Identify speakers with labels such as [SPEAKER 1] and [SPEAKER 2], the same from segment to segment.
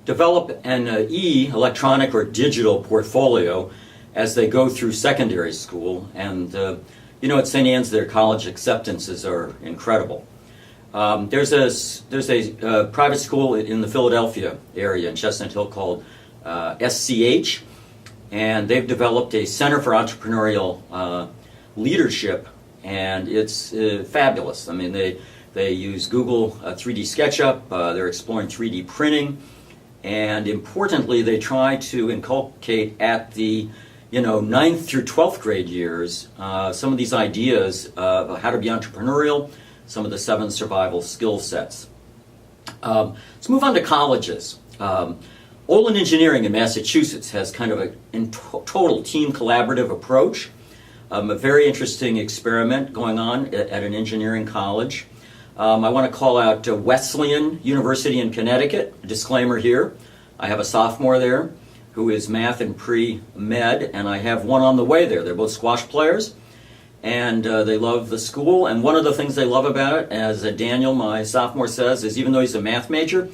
[SPEAKER 1] develop an electronic or digital portfolio as they go through secondary school. And you know, at St. Anne's, their college acceptances are incredible. There's a private school in the Philadelphia area in Chestnut Hill called SCH, and they've developed a Center for Entrepreneurial Leadership, and it's fabulous. I mean, they use Google 3D SketchUp, they're exploring 3D printing, and importantly, they try to inculcate at the 9th through 12th grade years some of these ideas of how to be entrepreneurial, some of the 7 survival skill sets. Let's move on to colleges. Olin Engineering in Massachusetts has kind of a total team collaborative approach. A very interesting experiment going on at an engineering college. I want to call out Wesleyan University in Connecticut. A disclaimer here, I have a sophomore there who is math and pre-med, and I have one on the way there. They're both squash players, and they love the school. And one of the things they love about it, as Daniel, my sophomore, says, is even though he's a math major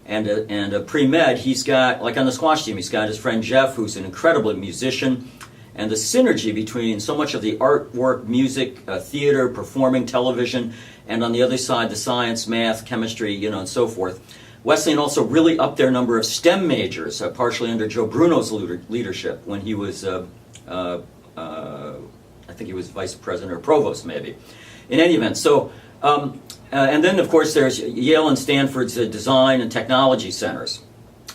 [SPEAKER 1] and a pre-med, he's got, like on the squash team, he's got his friend Jeff, who's an incredible musician, and the synergy between so much of the artwork, music, theater, performing, television, and on the other side, the science, math, chemistry, and so forth. Wesleyan also really upped their number of STEM majors, partially under Joe Bruno's leadership when he was, I think he was vice president or provost maybe. In any event, so, and then of course there's Yale and Stanford's design and technology centers.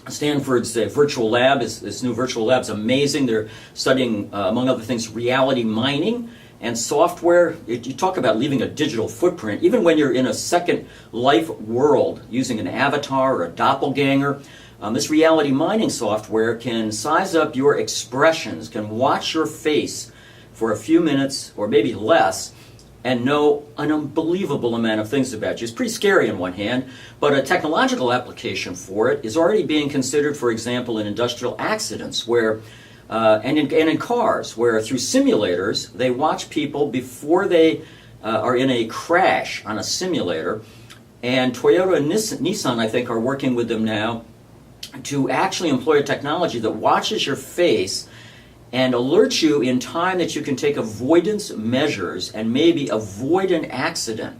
[SPEAKER 1] Stanford's virtual lab, this new virtual lab is amazing. They're studying, among other things, reality mining and software. You talk about leaving a digital footprint. Even when you're in a second life world using an avatar or a doppelganger, this reality mining software can size up your expressions, can watch your face for a few minutes or maybe less, and know an unbelievable amount of things about you. It's pretty scary on one hand, but a technological application for it is already being considered, for example, in industrial accidents, where and in cars, where through simulators they watch people before they are in a crash on a simulator. And Toyota and Nissan, I think, are working with them now to actually employ a technology that watches your face and alerts you in time that you can take avoidance measures and maybe avoid an accident.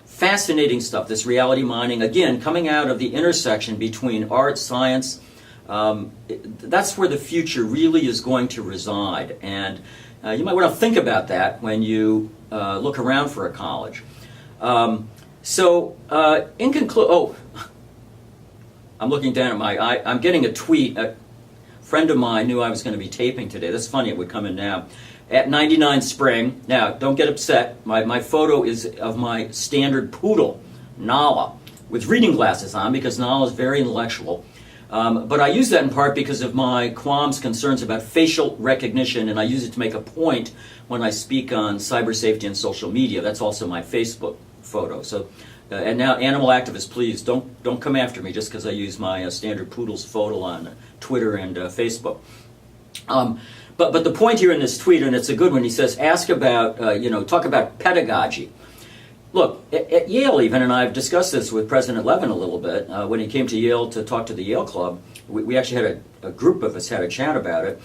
[SPEAKER 1] Fascinating stuff, this reality mining, again, coming out of the intersection between art, science. That's where the future really is going to reside. And you might want to think about that when you look around for a college. In conclusion, I'm looking down at I'm getting a tweet. A friend of mine knew I was going to be taping today. That's funny, it would come in now. At 99 Spring, now don't get upset, my photo is of my standard poodle, Nala, with reading glasses on because Nala is very intellectual. But I use that in part because of my qualms, concerns about facial recognition, and I use it to make a point when I speak on cyber safety and social media. That's also my Facebook photo. So, and now, animal activists, please don't come after me just because I use my standard poodle's photo on Twitter and Facebook. But the point here in this tweet, and it's a good one, he says, ask about, talk about pedagogy. Look, at Yale even, and I've discussed this with President Levin a little bit, when he came to Yale to talk to the Yale Club, we actually had a group of us had a chat about it.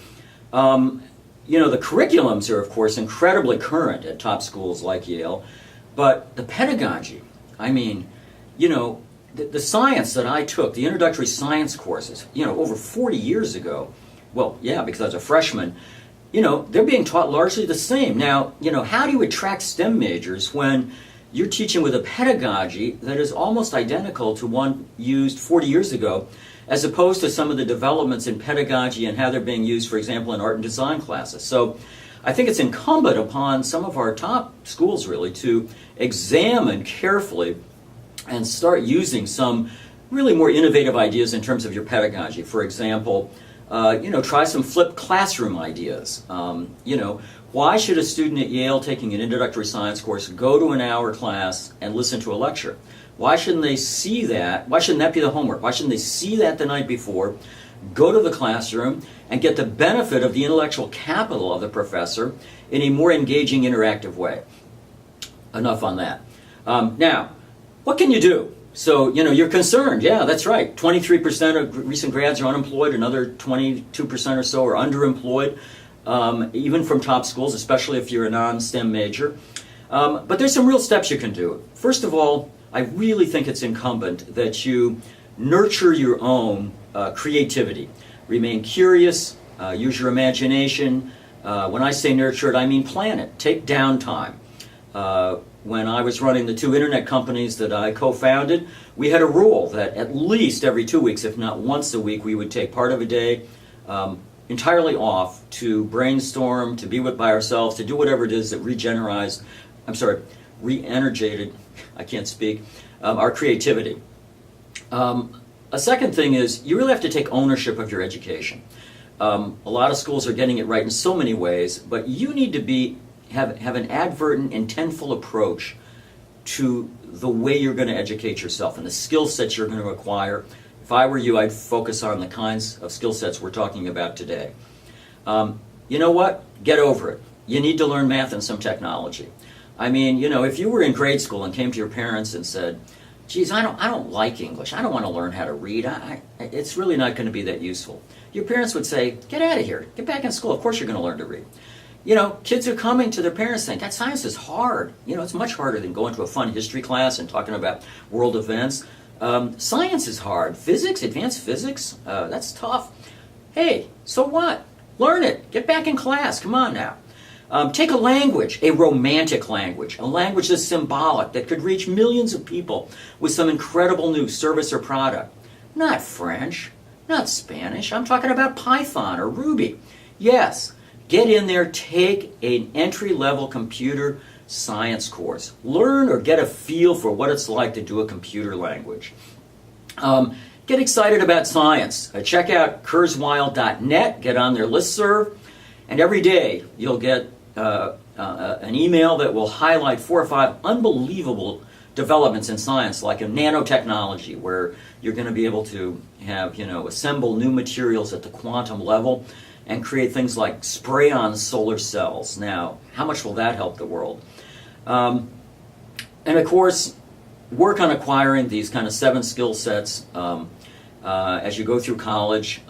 [SPEAKER 1] The curriculums are, of course, incredibly current at top schools like Yale, but the pedagogy, I mean, the science that I took, the introductory science courses, over 40 years ago, well, yeah, because I was a freshman, they're being taught largely the same. Now, how do you attract STEM majors when you're teaching with a pedagogy that is almost identical to one used 40 years ago, as opposed to some of the developments in pedagogy and how they're being used, for example, in art and design classes? So I think it's incumbent upon some of our top schools, really, to examine carefully and start using some really more innovative ideas in terms of your pedagogy. For example, try some flipped classroom ideas. Why should a student at Yale taking an introductory science course go to an hour class and listen to a lecture? Why shouldn't they see that? Why shouldn't that be the homework? Why shouldn't they see that the night before, go to the classroom, and get the benefit of the intellectual capital of the professor in a more engaging, interactive way? Enough on that. Now, what can you do? So, you're concerned. Yeah, that's right. 23% of recent grads are unemployed. Another 22% or so are underemployed, even from top schools, especially if you're a non-STEM major. But there's some real steps you can do. First of all, I really think it's incumbent that you nurture your own creativity. Remain curious, use your imagination. When I say nurture it, I mean plan it. Take downtime. When I was running the 2 internet companies that I co-founded, we had a rule that at least every 2 weeks, if not once a week, we would take part of a day entirely off to brainstorm, to be by ourselves, to do whatever it is that re-energized, I can't speak, our creativity. A second thing is you really have to take ownership of your education. A lot of schools are getting it right in so many ways, but you need to have an advertent, intentful approach to the way you're going to educate yourself and the skill sets you're going to acquire. If I were you, I'd focus on the kinds of skill sets we're talking about today. You know what? Get over it. You need to learn math and some technology. I mean, if you were in grade school and came to your parents and said, geez, I don't like English. I don't want to learn how to read. It's really not going to be that useful. Your parents would say, get out of here. Get back in school. Of course you're going to learn to read. Kids are coming to their parents saying, God, science is hard. It's much harder than going to a fun history class and talking about world events. Science is hard. Physics, advanced physics, that's tough. Hey, so what? Learn it. Get back in class. Come on now. Take a language, a romantic language, a language that's symbolic, that could reach millions of people with some incredible new service or product. Not French, not Spanish. I'm talking about Python or Ruby. Yes, get in there, take an entry-level computer science course. Learn or get a feel for what it's like to do a computer language. Get excited about science. Check out kurzweil.net, get on their listserv, and every day you'll get an email that will highlight 4 or 5 unbelievable developments in science, like in nanotechnology, where you're going to be able to have, assemble new materials at the quantum level and create things like spray-on solar cells. Now, how much will that help the world? And of course, work on acquiring these kind of 7 skill sets as you go through college.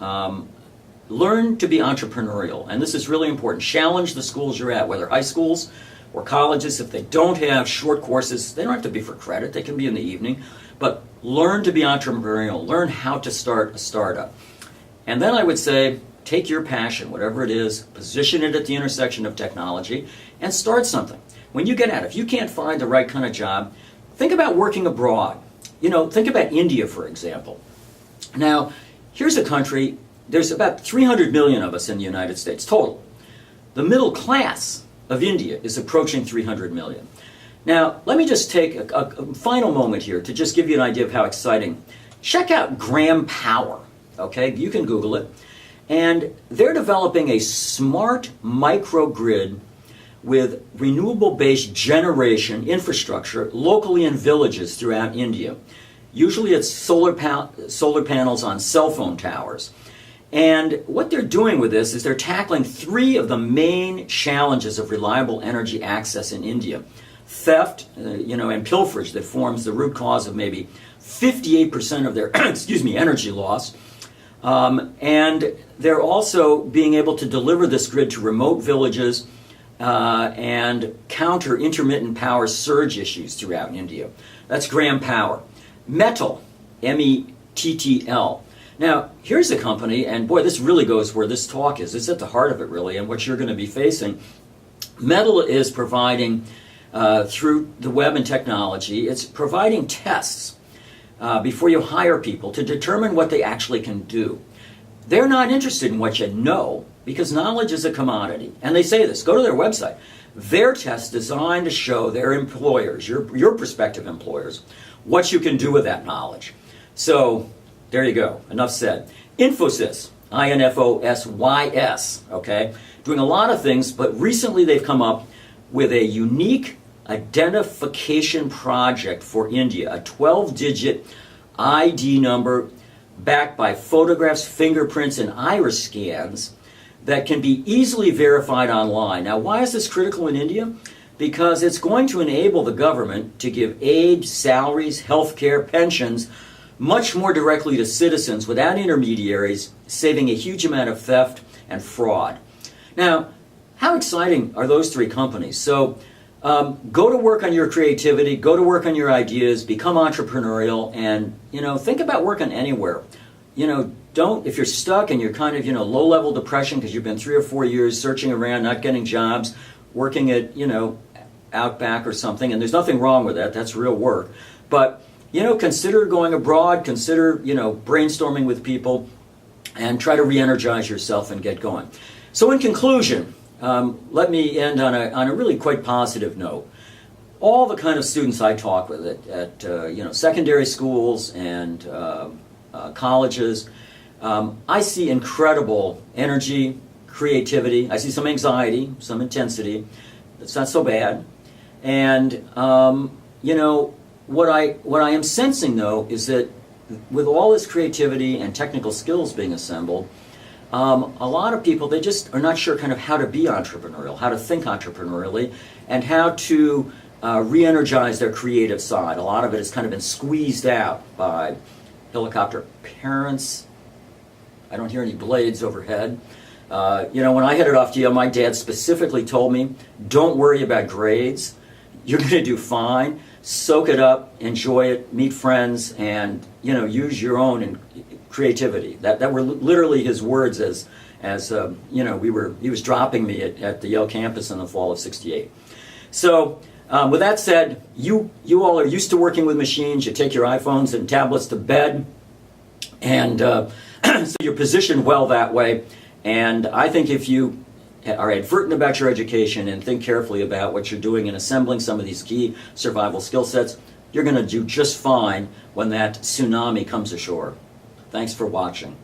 [SPEAKER 1] Learn to be entrepreneurial, and this is really important. Challenge the schools you're at, whether high schools or colleges. If they don't have short courses, they don't have to be for credit, they can be in the evening, but learn to be entrepreneurial. Learn how to start a startup. And then I would say, take your passion, whatever it is, position it at the intersection of technology, and start something. When you get out, if you can't find the right kind of job, think about working abroad. Think about India, for example. Now, here's a country. There's about 300 million of us in the United States total. The middle class of India is approaching 300 million. Now, let me just take a final moment here to just give you an idea of how exciting. Check out Graham Power, okay? You can Google it. And they're developing a smart microgrid with renewable-based generation infrastructure locally in villages throughout India. Usually it's solar panels on cell phone towers. And what they're doing with this is they're tackling 3 of the main challenges of reliable energy access in India. Theft, and pilferage that forms the root cause of maybe 58% of their energy loss. And they're also being able to deliver this grid to remote villages and counter intermittent power surge issues throughout India. That's Graham Power. Metal, METTL. Now, here's a company, and boy, this really goes where this talk is. It's at the heart of it, really, and what you're going to be facing. Metal is providing, through the web and technology, it's providing tests before you hire people to determine what they actually can do. They're not interested in what you know, because knowledge is a commodity. And they say this. Go to their website. Their tests designed to show their employers, your prospective employers, what you can do with that knowledge. So, there you go. Enough said. Infosys, INFOSYS, okay? Doing a lot of things, but recently they've come up with a unique identification project for India, a 12-digit ID number backed by photographs, fingerprints, and iris scans that can be easily verified online. Now, why is this critical in India? because it's going to enable the government to give aid, salaries, health care, pensions much more directly to citizens without intermediaries, saving a huge amount of theft and fraud. Now, how exciting are those three companies? So go to work on your creativity, go to work on your ideas, become entrepreneurial, and think about working anywhere. Don't, if you're stuck and you're kind of low-level depression because you've been 3 or 4 years searching around, not getting jobs, working at Outback or something, and there's nothing wrong with that. That's real work. But consider going abroad, consider brainstorming with people, and try to re-energize yourself and get going. So in conclusion, let me end on a really quite positive note. All the kind of students I talk with at secondary schools and colleges, I see incredible energy, creativity. I see some anxiety, some intensity. It's not so bad. And what I am sensing though is that with all this creativity and technical skills being assembled, a lot of people, they just are not sure kind of how to be entrepreneurial, how to think entrepreneurially, and how to re-energize their creative side. A lot of it has kind of been squeezed out by helicopter parents. I don't hear any blades overhead. When I headed off to Yale, my dad specifically told me, don't worry about grades. You're going to do fine. Soak it up, enjoy it, meet friends, and use your own creativity. That were literally his words as he was dropping me at the Yale campus in the fall of '68. So with that said, you all are used to working with machines. You take your iPhones and tablets to bed, and so you're positioned well that way. And I think if you are advertent about your education and think carefully about what you're doing in assembling some of these key survival skill sets, you're going to do just fine when that tsunami comes ashore. Thanks for watching.